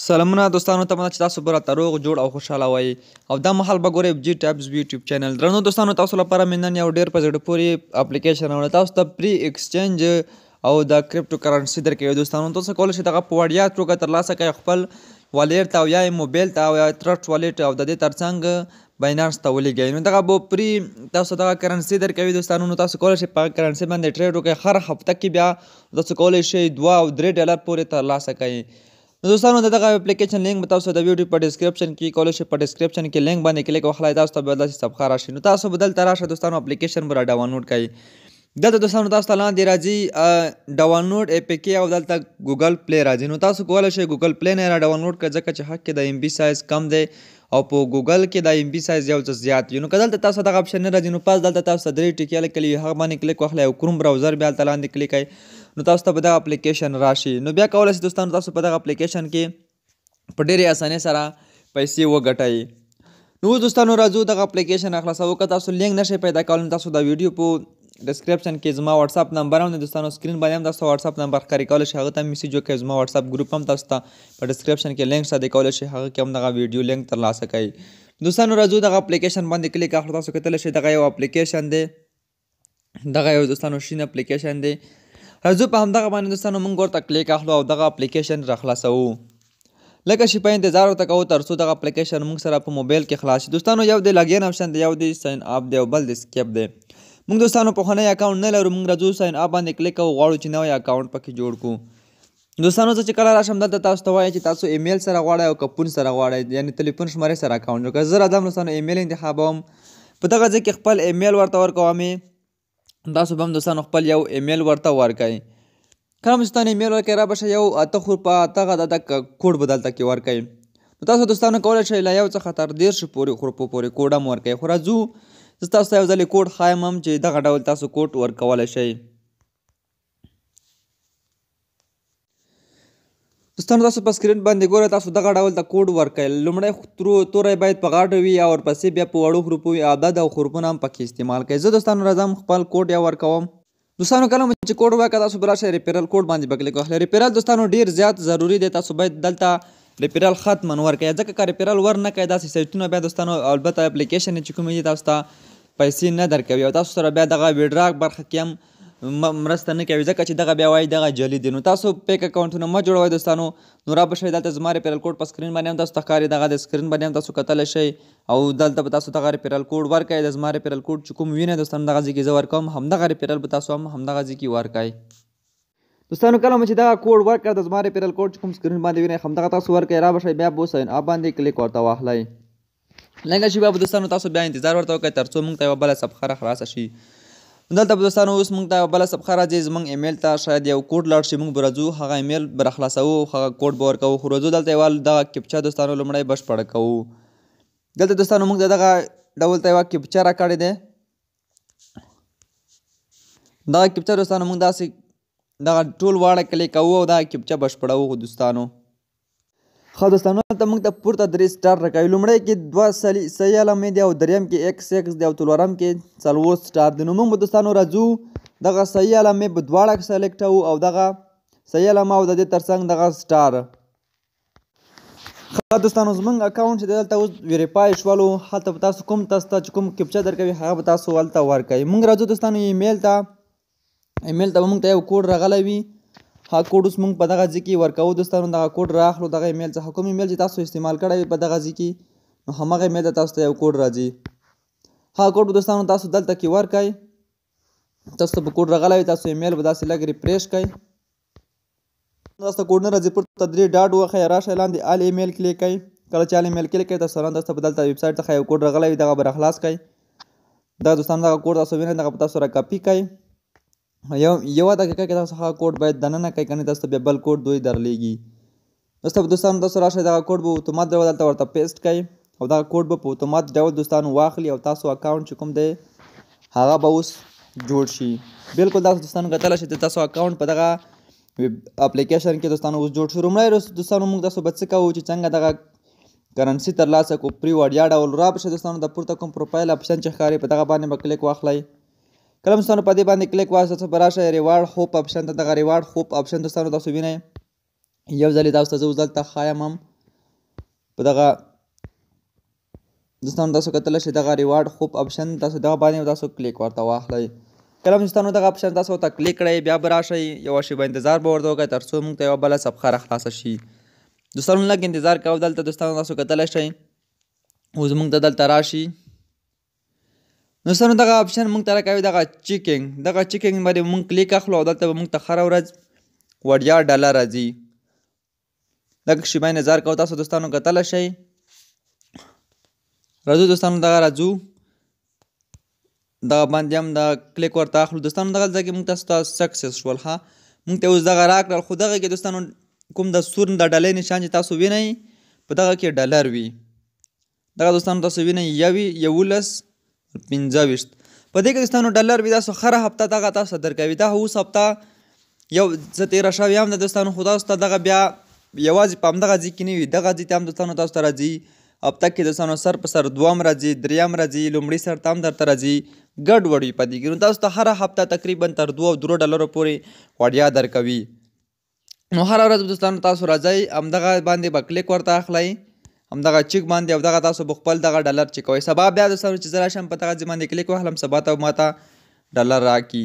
سلامونه دوستانو ته مننه چې تاسو به راته روغ جوړ او خوشحاله وئ او دا مهال به ګورئ جي ټابز یوټیوب چینل. درنو دوستانو تاسو لپاره مې نن یو ډېر په زړه پورې اپلیکیشن راوړی. تاسو ته پری ایکسچینج او د کریپټو کرنسي درکوي. دوستانو تاسو کولی شئ دغه په وړیا توګه ترلاسه کړئ خپل والېټ ته او یا یې موبایل ته او یا ټرسټ والېټ او د دې ترڅنګ باینانس ته ولیږئ. نو دغه به پری تاسو دغه کرنسي درکوي دوستانو. نو تاسو کولی شئ په هغه کرنسي باندې ټریډ وکړئ. هر هفته کې بیا تاسو کولی شئ 2 او 3 ډالر پورې ترلاسه کړئ. نو دوستانو دغه اپلیکیشن لینک به تاسو د ویډیو په ډسکرپشن کې کولی شئ په ډسکرپشن کې لینک باندې کلیک وکړئ. تاسو ته به داسې صفحه راشي. نو تاسو به دلته راشه دوستانو اپلیکیشن به را ډاونلوډ کړئ. دلته دوستانو تاسو ته لاندې راځي ډاونلوډ APK او دلته ګوګل پلی راځي. نو تاسو کولی شئ ګوګل پلی نه را ډاونلوډ کړئ ځکه چې حق کې د MB سایز کم دی او په ګوګل کې د MB سایز یو څه زیات وي. نو که دلته تاسو دغه اپشن نه راځي نو پاس دلته تاسو ته 3 ټکي لیکلي وي هغه باندې کلیک واخلئ او کروم براوزر بیا هلته لاندې کلیک کړئ. نو تاسو ته به دغه اپلیکیشن راشي. نو بیا کولی شئ دوستانو تاسو په دغه اپلیکیشن کې په ډېرې اسانۍ سره پیسې وګټئ. نو دوستانو راځو دغه اپلیکیشن اخلاصوو. که تاسو لینک نشئ پیدا کولی تاسو د ویډیو په ډسکرپشن کې زما واتساپ نمبر هم دی دوستانو. سکرین باندې هم تاسو واتساپ نمبر ښکاري کولی شئ هغه ته میسیج وکړئ. زما واتساپ ګروپ هم تاسو ته په ډسکرپشن کې لینک شته دی کولی شئ هغه کې هم دغه ویډیو لینک ترلاسه کړئ. دوستانو راځو دغه اپلیکیشن باندې کلیک اخلو. تاسو کتلی شئ دغه یو اپلیکیشن دی. دغه یو دوستانو شین اپلیکیشن دی. راځو په همدغه باندې دوستانو موږ ورته کلیک اخلو او دغه اپلیکیشن راخلاصوو. لکه شي په انتظار ورته کوو تر څو دغه اپلیکیشن موږ سره په موبایل کې خلاص شي. دوستانو یو د لاګین اپشن دی یو د ساین اپ دی او بل د سکیپ دی. موږ دوستانو پخوانی اکاونټ نه لرو. موږ راځو ساین اپ باندې کلیک کوو غواړو چې نوی اکاونټ پکې جوړ کړو. دوستانو زه چې کله راشم دلته تاسو ته وایي چې تاسو ایمیل سره غواړئ او که فون سره غواړئ یعنې تلیفون شمارې سره اکاونټ جوړ کړئ. زه راځم دوستانو ایمیل انتخابوم. په دغه ځای کې خپل ایمیل ورته ورکوم. تاسو به هم دوستانو خپل یو ایمیل ورته ورکئ. کله مو دوستانو ایمیل ورکئ را به شه یو 8 په دغه د کوډ به دلته کې ورکئ. نو تاسو دوستانو کولی شئ له 1 څخه تر 10 پورې کوډ هم ورکئ. خو راځو زه تاسو ته یو ځلې کوډ ښایم هم چې دغه ډول تاسو کوډ ورکولی شئ. دوستانو تاسو په سکرین باندې ګورئ تاسو دغه ډول ته کوډ ورکئ. لومړی توری باید په غاټو وي او ورپسې بیا په وړو حروفو وي. عدد او حروفونه هم پکې استعمال کړئ. زه دوستانو راځم خپل کوډ یا ورکوم. دوستانو کله مو چې کوډ وکړه تاسو به راشئ ریفرل کوډ باندې به کلیک واخلئ. ریفرل دوستانو ډېر زیات ضروري دی. تاسو باید دلته ریفرل ختما ورکړئ ځکه که ریفرل ور نه کړئ داسې سایټونه بیا دوستانو البته اپلیکیشن چې کومې دي تاسو ته پیسې نه درکوي او تاسو سره بیا دغه ویډراک برخه کې هم مرسته نه کوي ځکه چې دغه بیا وایي دغه جعلي دي. نو تاسو پیک اکاونټونه مه جوړوئ دوستانو. نو را به شئ دلته زما ریفرل کوډ په سکرین باندې هم تاسو ته ښکاري دغه د سکرین باندې هم تاسو کتلی شئ او دلته به تاسو دغه ریفرل کوډ ورکړئ. د زما ریفرل کوډ چې کوم وینئ دوستانو دغه ځای کې زه ورکوم همدغه ریفرل به تاسو هم همدغه ځای کې ورکړئ. دوستانو کله مو چې دغه کوډ ورکړه د زما ریفرل کوډ چې کوم سکرین باندې وینئ همدغه تاسو ورکړئ. را به شئ بیا به ساین اپ باندې کلیک ورته واخلئ. لږه شېبه به دوستانو تاسو بیا انتظار ورته وکړئ تر څو موږ ته یوه بله صفحه راخلاصه شي. دلته به دوستانو اوس موږ ته یوه بله صفحه راځي. زموږ ایمیل ته شاید یو کوډ لاړ شي. موږ به راځو هغه ایمیل به راخلاصوو هغه کوډ به ورکوو. خو راځو دلته یوه دغه کیپچا دوستانو لومړی بشپړه کوو. دلته دوستانو موږ دغه ډول ته یوه کیپچا راکړې دی. دغه کیپچا دوستانو موږ داسې دغه ټول واړه کلیک کوو او دغه کیپچا بشپړوو دوستانو. ښه دوستانو دلته موږ ته پورته 3 سټار راکوي. لومړی کې 2 صحیح علامې دي او دریم کې XX دی او څلورم کې 4 سټار دی. نو موږ به دوستانو راځو دغه صحیح علامې به دواړه سلیکټوو او دغه صحیح علامه او د دې ترڅنګ دغه سټار. ښه دوستانو زموږ اکاونټ چې دلته اوس ویریفای شولو هلته به تاسو تاسو ته چې کوم کیپچا درکوي هغه به تاسو هلته ورکوئ. موږ راځو دوستانو ایمیل ته به موږ ته یو کوډ راغلی وي. هغه کوډ اوس موږ په دغه ځای کې ورکوو دوستانو. دغه کوډ رااخلو دغه ایمیل څخه کوم ایمیل چې تاسو استعمال کړی وي په دغه ځای کې نو همغه ایمیل ته تاسو ته یو کوډ راځي. هغه کوډ به دوستانو تاسو دلته کې ورکئ. تاسو ته به کوډ راغلی وي تاسو ایمیل به داسې لږ ریفریش کړئ. تاسو ته کوډ نه راځي پورته 3 ډاټ وښیئ راشئ لاندې آل ایمیل کلیک کړئ. کله چې آل ایمیل کلیک کړئ تاسو تاسو به دلته ویب سایټ څخه یو کوډ راغلی وي دغه به راخلاص کړئ. دغه دوستانو دغه کوډ تاسو وینئ دغه به تاسو را کاپي کړئ. یوه دقیقه کې تاسو هغه کوډ باید دننه کړئ کنې تاسو ته بیا بل کوډ دوی درلیږي. دوستانو تاسو راشئ دغه کوډ به اتومات ډول دلته ورته پیسټ کړئ او دغه کوډ به په اتومات ډول دوستانو واخلي او تاسو اکاونټ چې کوم دی هغه به اوس جوړ شي. بالکل تاسو دوستانو کتلی شئ تاسو اکاونټ په دغه اپلیکیشن کې دوستانو اوس جوړ شو. لومړی دوستانو موږ تاسو به څه کوو چې څنګه دغه کرنسي ترلاسه کړو پرې وړیا ډول. را به شئ دوستانو د پورته کوم پروفایل اپشن چې ښکاري په دغه باندې به کلیک واخلئ. کله دوستانو په دې باندې کلیک واخلئ تاسو به راشئ ریوارډ هوپ اپشن ته. دغه ریوارډ هوپ اپشن دوستانو تاسو وینئ یو ځلې تاسو ته زه اوس دلته ښایم هم په دغه دوستانو تاسو کتلی شئ دغه ریوارډ خوب اپشن تاسو دغه باندې تاسو کلیک ورته واخلئ. کله هم دوستانو دغه اپشن تاسو ورته کلیک کړئ بیا به راشئ یوه شېبه انتظار به ورته وکړئ تر څو موږ ته یوه بله صفحه راخلاصه شي. دوستانو لږ انتظار کوو. دلته دوستانو تاسو کتلی شئ اوس موږ ته دلته راشي. دوستانو دغه اپشن موږ ته راکوي دغه چیکینګ باندې موږ کلیک اخلو او دلته به موږ ته هره ورځ وړیا ډالر راځي. لږ شیبه انتظار کوو. تاسو دوستانو کتلی شئ راځو دوستانو دغه راځو دغه باندې هم د کلیک ورته اخلو. دوستانو دغه ځای کې موږ تاسو ته سکسس شول ښه موږ ته اوس دغه راکړل خو دغه کې دوستانو کوم د سور د ډالۍ نشان چې تاسو وینئ په دغه کې ډالر وي. دغه دوستانو تاسو وینئ 11 15 په دې کې دوستانو ډالر وي. تاسو هره هفته دغه تاسو درکوي. دا اوس هفته یو څه تېره شوې هم ده دوستانو خو تاسو ته دغه بیا یوازې په همدغه ځای کې نه وي دغه ځای ته هم دوستانو تاسو ته راځي. هفته کې دوستانو سر په سر دوم راځي دریم راځي لومړي سر ته هم درته راځي ګډوډ وي په دې کې. نو تاسو ته هره هفته تقریبا تر 2 او 3 ډالرو پورې وړیا درکوي. نو هره ورځ دوستانو تاسو راځئ همدغه باندې به کلیک ورته اخلئ همدغه چیک باندې او دغه تاسو به خپل دغه ډالر چیکوئ. سبا بیا دوستانو چې زه راشم په دغه ځای باندې کلیک واخلم سبا ته ماته ډالر راکړي.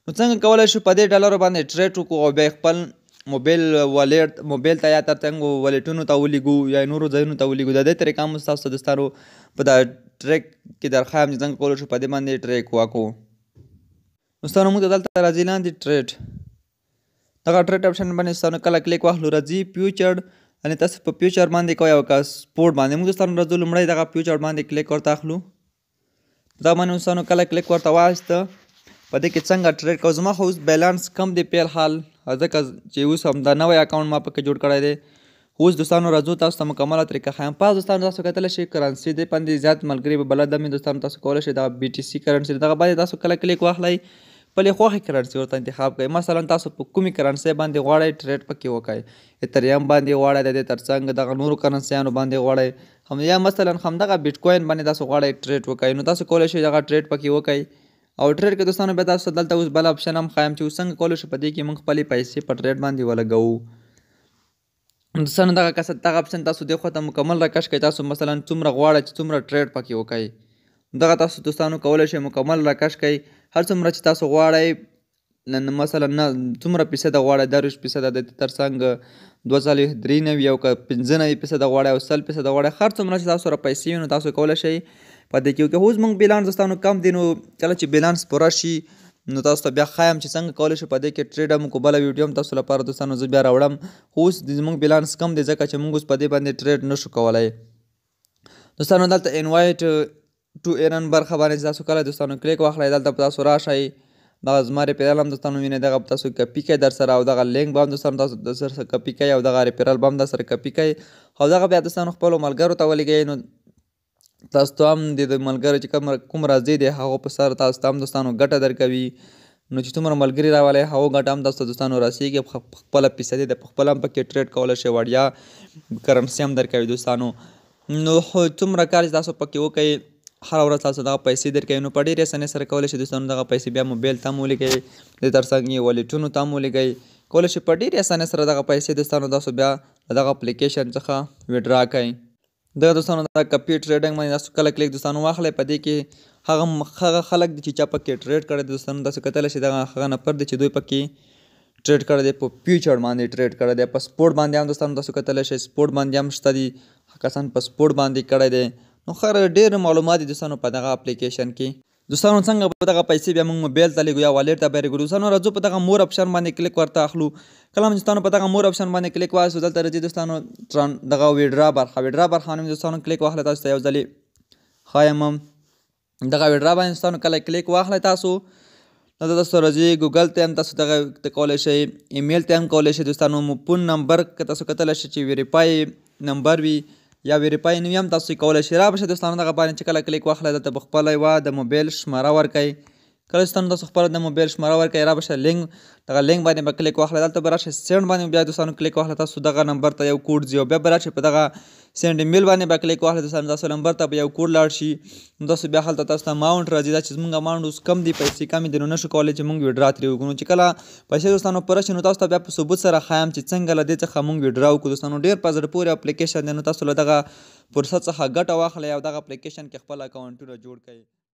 نو څنګه کولی شو په دې ډالرو باندې ټریډ وکړو او بیا خپل موبایل ته یا ترڅنګ ولیټونو ته ولیږو یا نورو ځایونو ته ولیږو. د دې طریقه هم ستاسو ته دوستانو په دا ټریک کې درخوایم چې څنګه کولی شو په دې باندې ټریک وکړو. دوستانو موږ ته دلته راځي لاندې ټریډ دغه ټریډ اپشن باندې دوستانو کله کلیک واخلو راځي فیوچر یعنې تاسو په فیوچر باندې کوئ او که سپورټ باندې موږ دوستانو راځو لومړی دغه فیوچر باندې کلیک ورته اخلو. دا باندې دوستانو کله کلیک ورته واخیسته په دې کې څنګه ټریډ کوو. زما خو اوس بیلانس کم دی فی الحال ځکه چې اوس هم دا نوی اکاونټ ما پکې جوړ کړی دی. اوس دوستانو راځو تاسو ته مکمله طریقه ښایم. پاس دوستانو تاسو کتلی شئ کرنسي دې باندې زیات ملګري به بلد مې دوستانو تاسو کولی شئ دغه BTC کرنسي دغه باندې تاسو کله کلیک واخلئ خپلې خوښې کرنسي ورته انتخاب کړئ. مثلا تاسو په کومې کرنسۍ باندې غواړئ ټریډ پکې وکړئ. اتریوم باندې غواړئ د دې ترڅنګ دغه نورو کرنسیانو باندې غواړئ یا مثلا همدغه بیټکوین باندې تاسو غواړئ ټریډ وکړئ. نو تاسو کولی شئ دغه ټریډ پکې وکړئ او ټریډ کې دوستانو بیا تاسو دلته اوس بل اپشن هم ښایم چې اوس څنګه کولی شو په دې کې موږ خپلې پیسې په ټریډ باندې ولګوو. دوستانو دغه اپشن تاسو دې خوا ته مکمل راکش کړئ. تاسو مثلا څومره غواړئ چې څومره ټریډ پکې وکړئ دغه تاسو دوستانو کولی شئ مکمل راکش کړئ. هر څومره چې تاسو غواړئ مثلا څومره فیصده غواړئ 10% د ترڅنګ 2 93 او که 95% غواړئ او 100% غواړئ هر څومره چې تاسو سره پیسې وي نو تاسو کولی شئ په دې کې وکړئ. اوس موږ بیلانس دوستانو کم دی نو کله چې بیلانس پوره شي نو تاسو ته بیا ښایم چې څنګه کولی شو په دې کې ټریډ هم وکړو. بله ویډیو هم تاسو لپاره دوستانو زه بیا راوړم. اوس زموږ بیلانس کم دی ځکه چې موږ اوس په دې باندې ټریډ نشو کولی. دوستانو دلته انوایټ ټو ارن برخه باندې تاسو کله دوستانو کلیک واخلئ دلته تاسو راشئ دغه زما ریپرل هم دوستانو وینئ دغه تاسو کپي کړئ در سره او دغه لینک به هم دوستانو تاسو در سره کپي کړئ او دغه ریپرل به هم در سره کپي کړئ او دغه بیا دوستانو خپلو ملګرو ته ولیږئ. نو تاسو ته هم د ملګرو چې کوم راځي دی هغو په سر تاسو ته هم دوستانو ګټه درکوي. نو چې څومره ملګري راولئ هغو ګټه هم تاسو ته دوستانو رسیږي. خپله فیصدي د پخپله هم پکې ټریډ کولی شئ وړیا کرنسي هم درکوي دوستانو. نو څومره کار چې تاسو پکې وکړئ هره ورځ تاسو دغه پیسې درکوي. نو په ډېرې اسانۍ سره کولی شئ دوستانو دغه پیسې بیا موبایل ته هم ولیږئ د ترڅنګ یې ولیټونو ته هم ولیږئ. کولی شئ په ډېرې اسانۍ سره دغه پیسې دوستانو تاسو بیا له دغه اپلیکیشن څخه ویډرا کړئ. دغه دوستانو دا کپي ټریډنګ باندې تاسو کله کلیک دوستانو واخلئ په دې کې هغه خلک دي چې چا پکې ټریډ کړی دی دوستانو تاسو کتلی شئ دغه هغه نفر دی چې دوی پکې ټریډ کړی دی په فیوچر باندې ټریډ کړی دی. په سپورټ باندې هم دوستانو تاسو کتلی شئ سپورټ باندې هم شته دي کسان په سپورټ باندې کړی دی. نو ډېر معلومات دي دوستانو په دغه اپلیکیشن کې. دوستانو څنګه به دغه پیسې بیا موږ موبایل ته لیږو یا والیټ ته بیا لیږو. دوستانو راځو په دغه مور اپشن باندې کلیک ورته اخلو. کله هم دوستانو په دغه مور اپشن باندې کلیک واخلو دلته راځي دوستانو دغه ویډرا برخه باندې دوستانو کلیک واخلئ. تاسو ته یو ځلې ښایم دغه ویډرا باندې دوستانو کله کلیک واخلئ تاسو دلته تاسو راځي ګوګل ته هم تاسو دغه کولی شئ ایمیل ته هم کولی شئ دوستانو. فون نمبر که تاسو کتلی شئ چې ویریفای نمبر وي یا ویریفای نه وي هم تاسو کولی شئ را به شئ دوستانو دغه باندې چې کله کلیک واخلئ دلته به خپله یوه د موبایل شماره ورکئ کله چې تاسو خپل د موبایل شماره ورکړئ رابشه لینک دغه لینک باندې به کلیک واخلئ دلته به راشئ سینډ باندې بیا دوستانو کلیک واخلئ تاسو دغه نمبر ته یو کوډ ځي او بیا به راشئ په دغه سینډ ایمیل باندې به کلیک واخلئ دوستانو تاسو نمبر ته به یو کوډ لاړ شي نو تاسو بیا هلته تاسو ته اماونټ راځي دا چې زموږ اماونټ اوس کم دي پیسې کمې دي نو نشو کولی چې موږ ویډرا ترې وکړو نو چې کله پیسې دوستانو پوره شي نو تاسو ته بیا په ثبوت سره ښایم چې څنګه له دې څخه موږ ویډرا وکړو دوستانو ډېر په زړه پورې اپلیکیشن دی نو تاسو له دغه فرصت څخه ګټه واخلئ او دغه اپلیکیشن کې خپل اکاونټونه جوړ کړئ